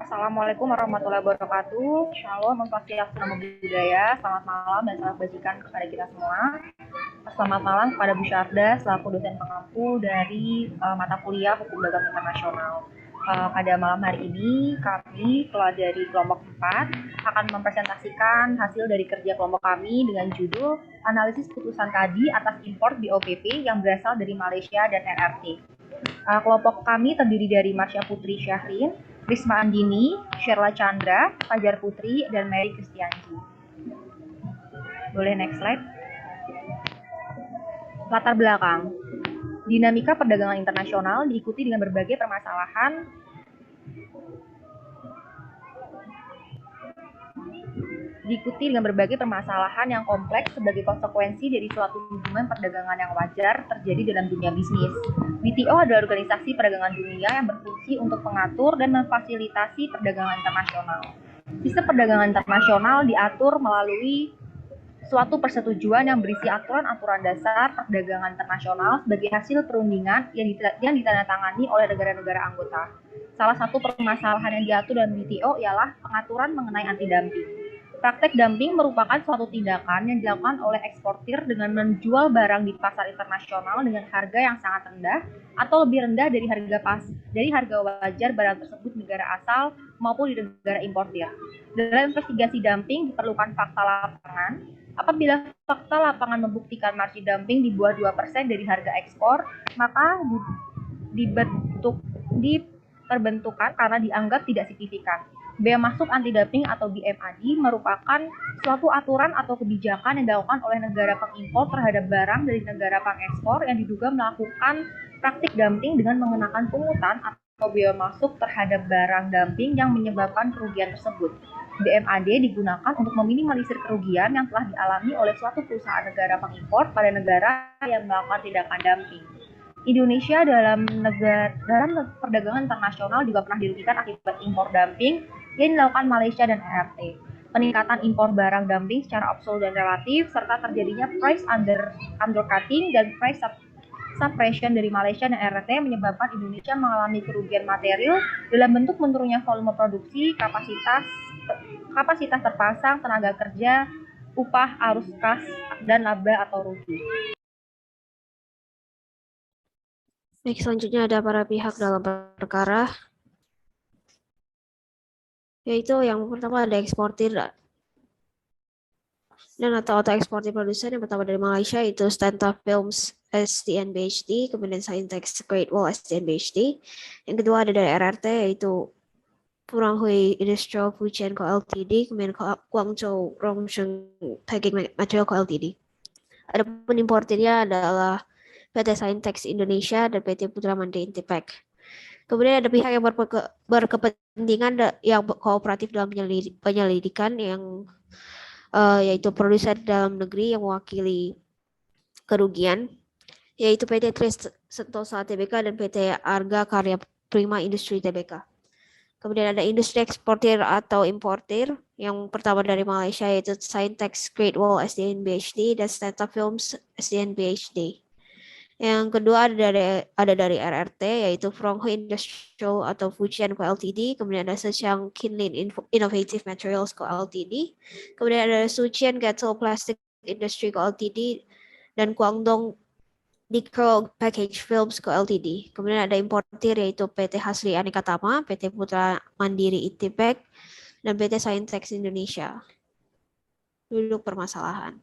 Assalamualaikum warahmatullahi wabarakatuh. Shalom, Om Swastiastu, Namo Buddhaya. Selamat malam dan salam kebajikan kepada kita semua. Selamat malam kepada Bu Syarda selaku dosen pengampu dari mata kuliah Hukum Dagang Internasional. Pada malam hari ini kami dari kelompok 4 akan mempresentasikan hasil dari kerja kelompok kami dengan judul Analisis Putusan Kadi atas impor BOPP yang berasal dari Malaysia dan RRT. Kelompok kami terdiri dari Marsha Putri Syahrin, Risma Andini, Sherla Chandra, Fajar Putri, dan Mary Kristianji. Boleh next slide. Latar belakang. Dinamika perdagangan internasional diikuti dengan berbagai permasalahan yang kompleks sebagai konsekuensi dari suatu hubungan perdagangan yang wajar terjadi dalam dunia bisnis. WTO adalah organisasi perdagangan dunia yang berfungsi untuk mengatur dan memfasilitasi perdagangan internasional. Sistem perdagangan internasional diatur melalui suatu persetujuan yang berisi aturan-aturan dasar perdagangan internasional sebagai hasil perundingan yang ditandatangani oleh negara-negara anggota. Salah satu permasalahan yang diatur dalam WTO ialah pengaturan mengenai anti-dumping. Praktek dumping merupakan suatu tindakan yang dilakukan oleh eksportir dengan menjual barang di pasar internasional dengan harga yang sangat rendah atau lebih rendah dari harga wajar barang tersebut di negara asal maupun di negara importir. Dalam investigasi dumping diperlukan fakta lapangan. Apabila fakta lapangan membuktikan margin dumping di bawah 2% dari harga ekspor, maka terbentukan karena dianggap tidak signifikan. Bea masuk anti-dumping atau BMAD merupakan suatu aturan atau kebijakan yang dilakukan oleh negara pengimpor terhadap barang dari negara pengekspor yang diduga melakukan praktik dumping dengan mengenakan pungutan atau bea masuk terhadap barang dumping yang menyebabkan kerugian tersebut. BMAD digunakan untuk meminimalisir kerugian yang telah dialami oleh suatu perusahaan negara pengimpor pada negara yang melakukan tindakan dumping. Indonesia dalam perdagangan internasional juga pernah dirugikan akibat impor dumping yang dilakukan Malaysia dan RRT. Peningkatan impor barang dumping secara absolut dan relatif, serta terjadinya price undercutting dan price suppression dari Malaysia dan RRT menyebabkan Indonesia mengalami kerugian material dalam bentuk menurunnya volume produksi, kapasitas terpasang, tenaga kerja, upah, arus kas, dan laba atau rugi. Baik, selanjutnya ada para pihak dalam perkara, yaitu yang pertama ada eksportir dan atau eksportir produsen. Yang pertama dari Malaysia itu Stanta Films SDN BHD, kemudian Sintex Great Wall SDN BHD. Yang kedua ada dari RRT yaitu Puranghui Industrial Fujian Co Ltd, kemudian Guangzhou Rongsheng Packing Material Co Ltd. Adapun importirnya adalah PT Sintex Indonesia dan PT Putra Mandiri Intipec. Kemudian ada pihak yang berkepentingan yang kooperatif dalam penyelidikan yang yaitu produsen dalam negeri yang mewakili kerugian, yaitu PT Tris Sentosa Tbk dan PT Arga Karya Prima Industri Tbk. Kemudian ada industri eksportir atau importir. Yang pertama dari Malaysia yaitu Sintex Great Wall SDN BHD dan Stanta Films SDN BHD. Yang kedua ada dari RRT yaitu Puranghui Industrial atau Fujian Co Ltd, kemudian ada Zhejiang Kinlin Innovative Materials Co Ltd, kemudian ada Suqian Cattle Plastic Industry Co Ltd dan Guangdong Nickel Package Films Co Ltd. Kemudian ada importir yaitu PT Hasri Aneka Tama, PT Putra Mandiri Intipec, dan PT Sintex Indonesia. Duduk permasalahan.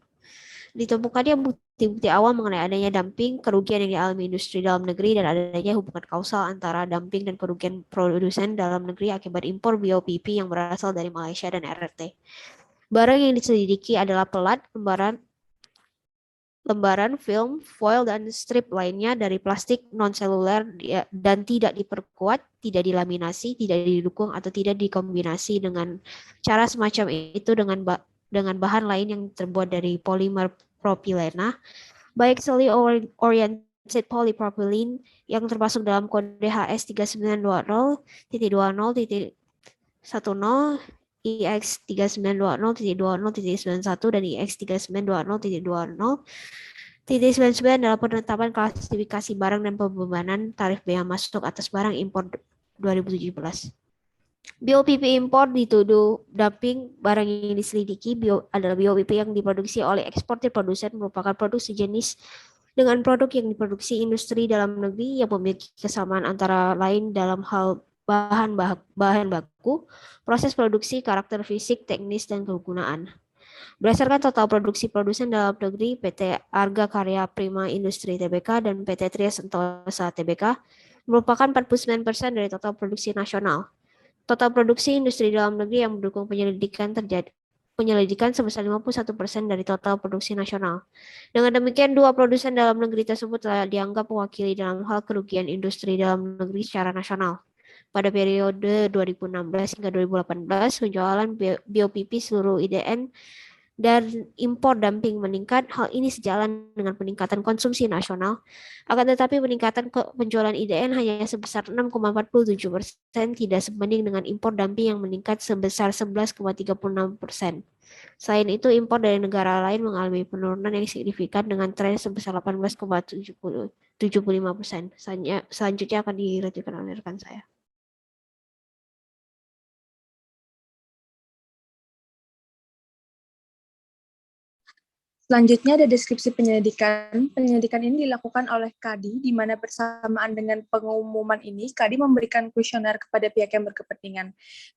Ditemukannya bukti-bukti awal mengenai adanya dumping, kerugian yang dialami industri dalam negeri, dan adanya hubungan kausal antara dumping dan kerugian produsen dalam negeri akibat impor BOPP yang berasal dari Malaysia dan RRT. Barang yang diselidiki adalah pelat, lembaran film, foil, dan strip lainnya dari plastik non-seluler dan tidak diperkuat, tidak dilaminasi, tidak didukung, atau tidak dikombinasi dengan cara semacam itu dengan bahan lain yang terbuat dari polimer propilena, baik oriented polypropylene yang termasuk dalam kode HS 3920.20.10 IX 3920.20.91 dan IX 3920.20.99 dalam penetapan klasifikasi barang dan pembebanan tarif bea masuk atas barang impor 2017. BOPP impor dituduh dumping barang yang diselidiki adalah BOPP yang diproduksi oleh eksportir produsen merupakan produk sejenis dengan produk yang diproduksi industri dalam negeri yang memiliki kesamaan antara lain dalam hal bahan baku, proses produksi, karakter fisik, teknis, dan kegunaan. Berdasarkan total produksi produsen dalam negeri, PT Arga Karya Prima Industri Tbk dan PT Tria Sentosa Tbk merupakan 49% dari total produksi nasional. Total produksi industri dalam negeri yang mendukung penyelidikan sebesar 51% dari total produksi nasional. Dengan demikian, dua produsen dalam negeri tersebut telah dianggap mewakili dalam hal kerugian industri dalam negeri secara nasional. Pada periode 2016 hingga 2018, penjualan BOPP seluruh IDN dan impor dumping meningkat. Hal ini sejalan dengan peningkatan konsumsi nasional. Akan tetapi peningkatan penjualan IDN hanya sebesar 6,47%, tidak sebanding dengan impor dumping yang meningkat sebesar 11,36%. Selain itu, impor dari negara lain mengalami penurunan yang signifikan dengan tren sebesar 18,75%. Selanjutnya akan dilanjutkan oleh rekan saya. Selanjutnya ada deskripsi penyelidikan. Penyelidikan ini dilakukan oleh KADI, di mana bersamaan dengan pengumuman ini, KADI memberikan kuesioner kepada pihak yang berkepentingan.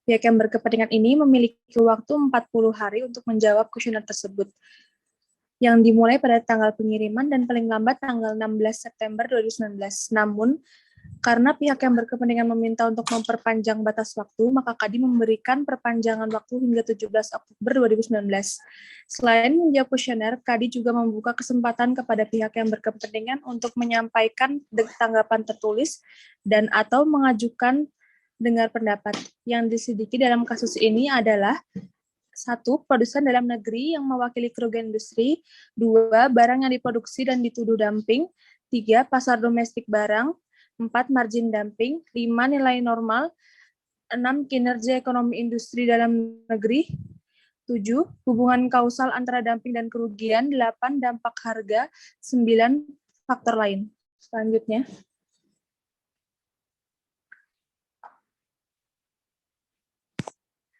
Pihak yang berkepentingan ini memiliki waktu 40 hari untuk menjawab kuesioner tersebut, yang dimulai pada tanggal pengiriman dan paling lambat tanggal 16 September 2019. Namun, karena pihak yang berkepentingan meminta untuk memperpanjang batas waktu, maka KADI memberikan perpanjangan waktu hingga 17 Oktober 2019. Selain menjawab kuesioner, KADI juga membuka kesempatan kepada pihak yang berkepentingan untuk menyampaikan tanggapan tertulis dan atau mengajukan dengar pendapat. Yang diselidiki dalam kasus ini adalah 1. Produsen dalam negeri yang mewakili kerugian industri. 2. Barang yang diproduksi dan dituduh dumping. 3. Pasar domestik barang. 4. Margin dumping. 5. Nilai normal. 6. Kinerja ekonomi industri dalam negeri. 7. Hubungan kausal antara dumping dan kerugian. 8. Dampak harga. 9. Faktor lain. Selanjutnya.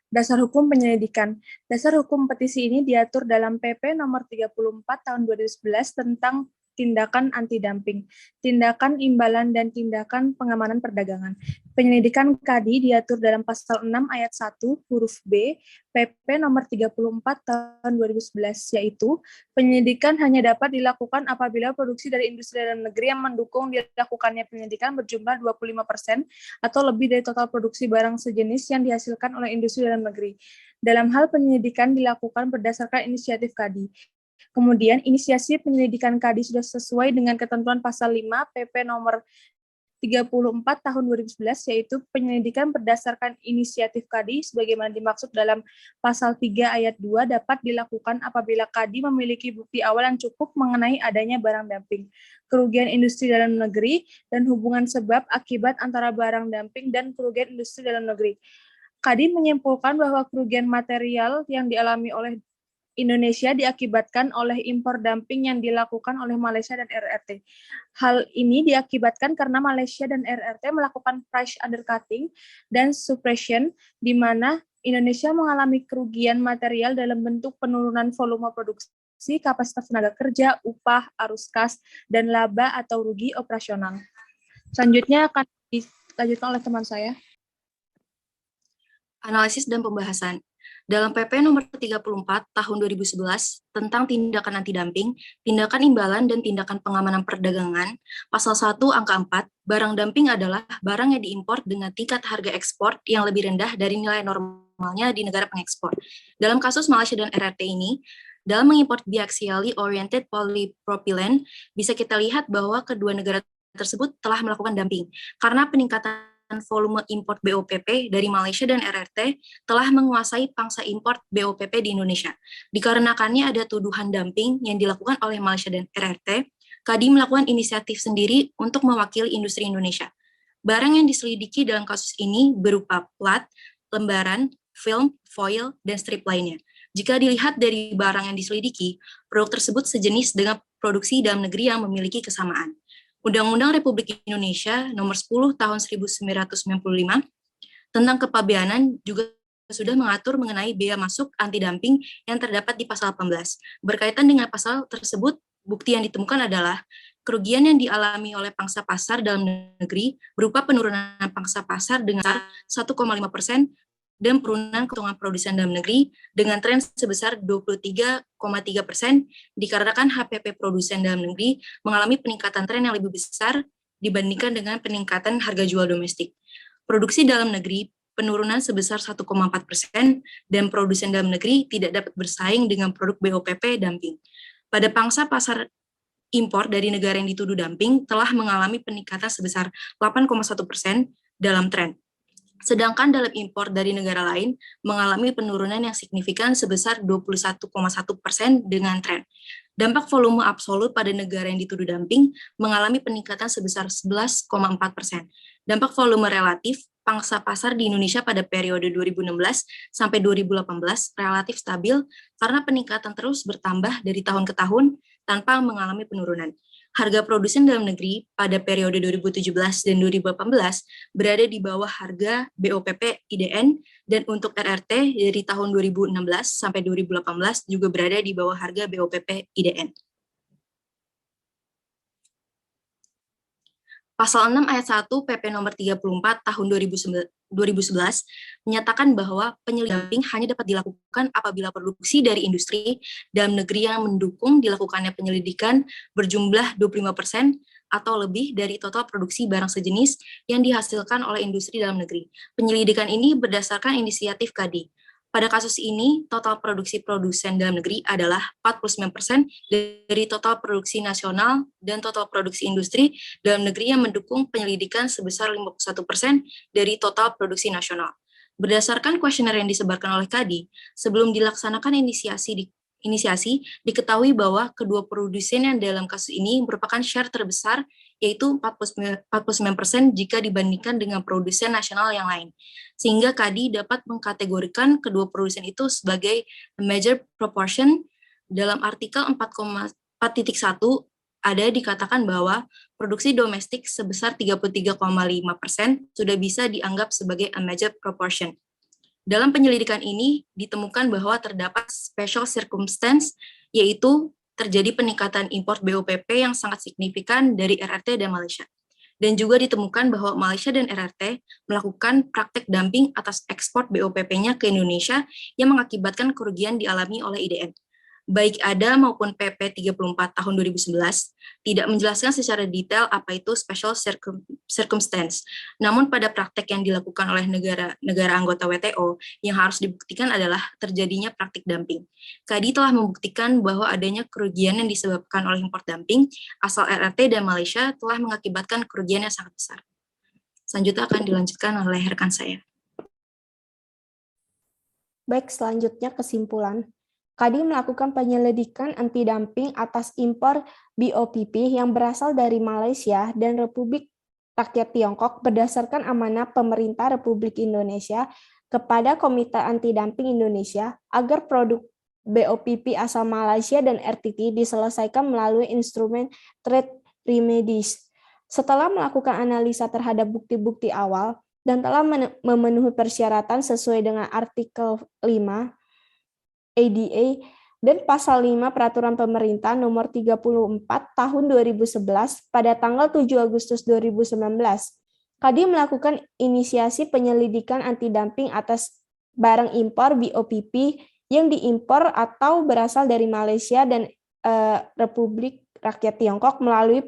Dasar hukum penyelidikan. Dasar hukum petisi ini diatur dalam PP nomor 34 tahun 2011 tentang tindakan anti-dumping, tindakan imbalan, dan tindakan pengamanan perdagangan. Penyelidikan KADI diatur dalam pasal 6 ayat 1 huruf B PP nomor 34 tahun 2011, yaitu penyelidikan hanya dapat dilakukan apabila produksi dari industri dalam negeri yang mendukung dilakukannya penyelidikan berjumlah 25% atau lebih dari total produksi barang sejenis yang dihasilkan oleh industri dalam negeri. Dalam hal penyelidikan dilakukan berdasarkan inisiatif KADI. Kemudian, inisiasi penyelidikan KADI sudah sesuai dengan ketentuan pasal 5 PP nomor 34 tahun 2011, yaitu penyelidikan berdasarkan inisiatif KADI sebagaimana dimaksud dalam pasal 3 ayat 2 dapat dilakukan apabila KADI memiliki bukti awal yang cukup mengenai adanya barang dumping, kerugian industri dalam negeri, dan hubungan sebab akibat antara barang dumping dan kerugian industri dalam negeri. KADI menyimpulkan bahwa kerugian material yang dialami oleh Indonesia diakibatkan oleh impor dumping yang dilakukan oleh Malaysia dan RRT. Hal ini diakibatkan karena Malaysia dan RRT melakukan price undercutting dan suppression, di mana Indonesia mengalami kerugian material dalam bentuk penurunan volume produksi, kapasitas tenaga kerja, upah, arus kas, dan laba atau rugi operasional. Selanjutnya akan dilanjutkan oleh teman saya. Analisis dan pembahasan. Dalam PP nomor 34 tahun 2011 tentang tindakan anti-dumping, tindakan imbalan, dan tindakan pengamanan perdagangan, pasal 1 angka 4, barang dumping adalah barang yang diimpor dengan tingkat harga ekspor yang lebih rendah dari nilai normalnya di negara pengekspor. Dalam kasus Malaysia dan RRT ini, dalam mengimpor biaxially oriented polypropylene, bisa kita lihat bahwa kedua negara tersebut telah melakukan dumping karena peningkatan volume import BOPP dari Malaysia dan RRT telah menguasai pangsa import BOPP di Indonesia. Dikarenakannya ada tuduhan dumping yang dilakukan oleh Malaysia dan RRT, KADI melakukan inisiatif sendiri untuk mewakili industri Indonesia. Barang yang diselidiki dalam kasus ini berupa plat, lembaran, film, foil, dan strip lainnya. Jika dilihat dari barang yang diselidiki, produk tersebut sejenis dengan produksi dalam negeri yang memiliki kesamaan. Undang-Undang Republik Indonesia Nomor 10 Tahun 1995 tentang kepabeanan juga sudah mengatur mengenai biaya masuk anti-dumping yang terdapat di pasal 18. Berkaitan dengan pasal tersebut, bukti yang ditemukan adalah kerugian yang dialami oleh pangsa pasar dalam negeri berupa penurunan pangsa pasar dengan 1,5% dan penurunan keuntungan produsen dalam negeri dengan tren sebesar 23,3% dikarenakan HPP produsen dalam negeri mengalami peningkatan tren yang lebih besar dibandingkan dengan peningkatan harga jual domestik. Produksi dalam negeri penurunan sebesar 1,4% dan produsen dalam negeri tidak dapat bersaing dengan produk BOPP dumping. Pada pangsa pasar impor dari negara yang dituduh dumping telah mengalami peningkatan sebesar 8,1% dalam tren. Sedangkan dalam impor dari negara lain mengalami penurunan yang signifikan sebesar 21,1% dengan tren. Dampak volume absolut pada negara yang dituduh dumping mengalami peningkatan sebesar 11,4%. Dampak volume relatif pangsa pasar di Indonesia pada periode 2016 sampai 2018 relatif stabil karena peningkatan terus bertambah dari tahun ke tahun tanpa mengalami penurunan. Harga produsen dalam negeri pada periode 2017 dan 2018 berada di bawah harga BOPP IDN dan untuk RRT dari tahun 2016 sampai 2018 juga berada di bawah harga BOPP IDN. Pasal 6 ayat 1 PP nomor 34 tahun 2011 menyatakan bahwa penyelidikan hanya dapat dilakukan apabila produksi dari industri dalam negeri yang mendukung dilakukannya penyelidikan berjumlah 25% atau lebih dari total produksi barang sejenis yang dihasilkan oleh industri dalam negeri. Penyelidikan ini berdasarkan inisiatif KADI. Pada kasus ini, total produksi produsen dalam negeri adalah 49% dari total produksi nasional dan total produksi industri dalam negeri yang mendukung penyelidikan sebesar 51% dari total produksi nasional. Berdasarkan kuesioner yang disebarkan oleh KADI, sebelum dilaksanakan inisiasi, diketahui bahwa kedua produsen yang dalam kasus ini merupakan share terbesar, yaitu 49% jika dibandingkan dengan produsen nasional yang lain. Sehingga KADI dapat mengkategorikan kedua produsen itu sebagai major proportion. Dalam artikel 4.1 ada dikatakan bahwa produksi domestik sebesar 33,5% sudah bisa dianggap sebagai a major proportion. Dalam penyelidikan ini ditemukan bahwa terdapat special circumstance, yaitu terjadi peningkatan impor BOPP yang sangat signifikan dari RRT dan Malaysia. Dan juga ditemukan bahwa Malaysia dan RRT melakukan praktek dumping atas ekspor BOPP-nya ke Indonesia yang mengakibatkan kerugian dialami oleh IDN. Baik ADA maupun PP 34 tahun 2011 tidak menjelaskan secara detail apa itu special circumstance. Namun pada praktek yang dilakukan oleh negara anggota WTO yang harus dibuktikan adalah terjadinya praktik dumping. KADI telah membuktikan bahwa adanya kerugian yang disebabkan oleh import dumping asal RRT dan Malaysia telah mengakibatkan kerugian yang sangat besar. Selanjutnya akan dilanjutkan oleh rekan saya. Baik, selanjutnya kesimpulan. KADI melakukan penyelidikan anti-dumping atas impor BOPP yang berasal dari Malaysia dan Republik Rakyat Tiongkok berdasarkan amanah pemerintah Republik Indonesia kepada Komite Anti-Dumping Indonesia agar produk BOPP asal Malaysia dan RTT diselesaikan melalui instrumen trade remedies. Setelah melakukan analisa terhadap bukti-bukti awal dan telah memenuhi persyaratan sesuai dengan artikel 5 ADA dan pasal 5 Peraturan Pemerintah Nomor 34 Tahun 2011 pada tanggal 7 Agustus 2019, KADI melakukan inisiasi penyelidikan anti-dumping atas barang impor BOPP yang diimpor atau berasal dari Malaysia dan Republik Rakyat Tiongkok melalui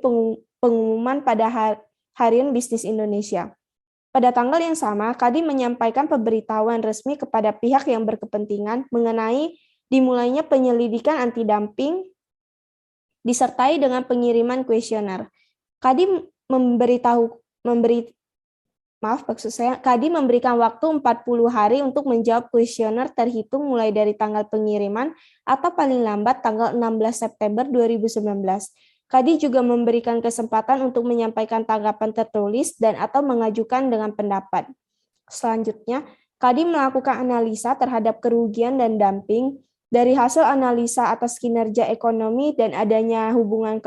pengumuman pada Harian Bisnis Indonesia. Pada tanggal yang sama, KADI menyampaikan pemberitahuan resmi kepada pihak yang berkepentingan mengenai dimulainya penyelidikan anti-dumping disertai dengan pengiriman kuesioner. KADI memberikan waktu 40 hari untuk menjawab kuesioner terhitung mulai dari tanggal pengiriman atau paling lambat tanggal 16 September 2019. KADI juga memberikan kesempatan untuk menyampaikan tanggapan tertulis dan atau mengajukan dengan pendapat. Selanjutnya, KADI melakukan analisa terhadap kerugian dan dumping dari hasil analisa atas kinerja ekonomi dan adanya hubungan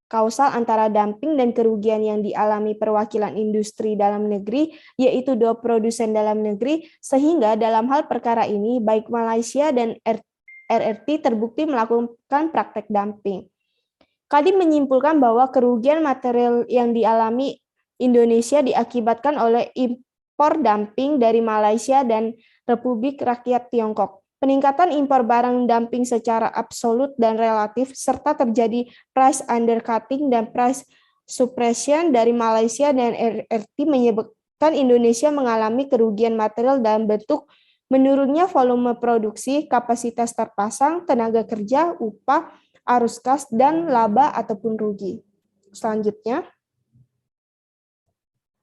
kausal antara dumping dan kerugian yang dialami perwakilan industri dalam negeri, yaitu dua produsen dalam negeri, sehingga dalam hal perkara ini, baik Malaysia dan RRT terbukti melakukan praktek dumping. Kadin menyimpulkan bahwa kerugian material yang dialami Indonesia diakibatkan oleh impor dumping dari Malaysia dan Republik Rakyat Tiongkok. Peningkatan impor barang dumping secara absolut dan relatif, serta terjadi price undercutting dan price suppression dari Malaysia dan RRT menyebabkan Indonesia mengalami kerugian material dalam bentuk menurunnya volume produksi, kapasitas terpasang, tenaga kerja, upah, arus kas, dan laba ataupun rugi. Selanjutnya,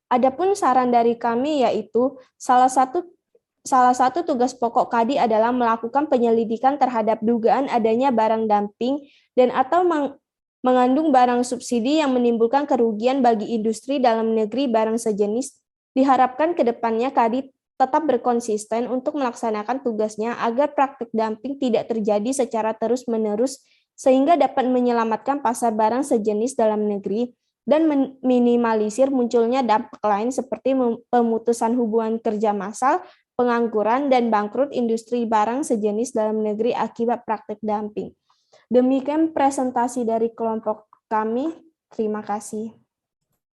adapun saran dari kami yaitu salah satu tugas pokok KADI adalah melakukan penyelidikan terhadap dugaan adanya barang dumping dan atau mengandung barang subsidi yang menimbulkan kerugian bagi industri dalam negeri barang sejenis. Diharapkan ke depannya KADI tetap berkonsisten untuk melaksanakan tugasnya agar praktik dumping tidak terjadi secara terus-menerus sehingga dapat menyelamatkan pasar barang sejenis dalam negeri dan meminimalisir munculnya dampak lain seperti pemutusan hubungan kerja massal, pengangguran, dan bangkrut industri barang sejenis dalam negeri akibat praktik dumping. Demikian presentasi dari kelompok kami. Terima kasih.